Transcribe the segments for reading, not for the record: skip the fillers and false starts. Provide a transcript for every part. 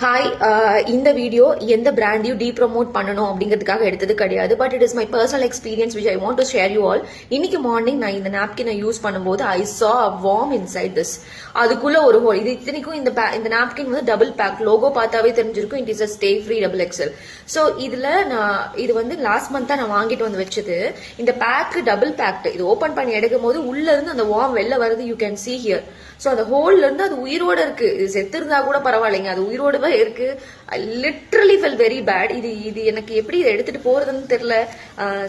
Hi, இந்த video எந்த பிராண்டையும் டீப்ரமோட் பண்ணணும் அப்படிங்கிறதுக்காக எடுத்தது கிடையாது. But it is my personal experience which I want to share you all. இன்னைக்கு மார்னிங் நான் இந்த நாப்கினை யூஸ் பண்ணும்போது ஐ சா அ வார்ம் இன்சைட் திஸ். அதுக்குள்ள ஒரு ஹோல். இது இத்தனைக்கும் இந்த நாப்கின் வந்து டபுள் பேக். லோகோ பார்த்தாவே தெரிஞ்சிருக்கும். It is a Stayfree double XL. So இதுல இது வந்து லாஸ்ட் மந்த் நான் வாங்கிட்டு வந்து வச்சது. இந்த பேக் டபுள் பேக்டு. இது ஓபன் பண்ணி எடுக்கும் போது உள்ள இருந்து அந்த வார்ம் வெளில வருது. You can see here. So அந்த ஹோல்ல இருந்து அது உயிரோட இருக்கு. இது செத்து இருந்தா கூட பரவாயில்லைங்க, அது உயிரோட இருக்கு. I literally fell very bad. இது எனக்கு எப்படி இதை எடுத்துட்டு போறதுன்னு தெரியல.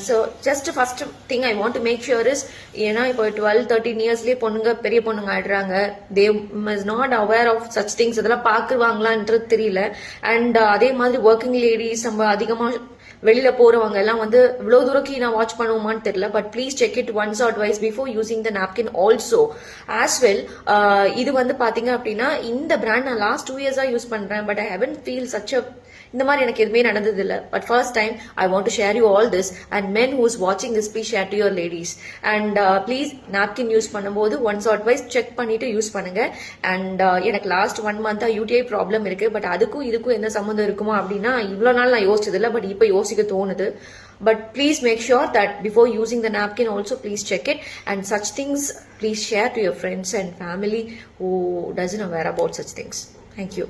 So just first thing I want to make sure is, ஏன்னா இப்போ 12-13 இயர்ஸ்லயே பொண்ணுங்க பெரிய பொண்ணுங்க ஆயிடுறாங்க. They is not aware of such things. அதெல்லாம் பாக்குவாங்களான்றது தெரியல. அண்ட் அதே மாதிரி ஒர்க்கிங் லேடிஸ் நம்ம அதிகமா வெளியில போறவங்க எல்லாம் வந்து இவ்வளவு தூரம் கீழே வாட்ச் பண்ணுவோமான்னு தெரியல. But please check it once or twice before using the napkin also as well. இது வந்து பாத்தீங்க அப்படின்னா இந்த பிராண்ட் நான் லாஸ்ட் 2 இயர்ஸா யூஸ் பண்றேன். But I haven't feel such a இந்த மாதிரி எனக்கு எதுவுமே நடந்தது இல்லை. But first time I want to share you all this. And men who's வாட்சிங் this please share to your ladies. And please napkin யூஸ் பண்ணும்போது ஒன்ஸ் ஆர் ட்வைஸ் செக் பண்ணிட்டு யூஸ் பண்ணுங்க. அண்ட் எனக்கு லாஸ்ட் 1 மந்த்தா யூடிஐ ப்ராப்ளம் இருக்கு. பட் அதுக்கும் இதுக்கும் என்ன சம்மந்தம் இருக்குமா அப்படின்னா இவ்வளவு நாள் நான் யோசிச்சது இல்லை. பட் இப்போ யோசிக்க தோணுது. But please make sure that before using the napkin also please check it, and such things please share to your friends and family who doesn't aware about such things. Thank you.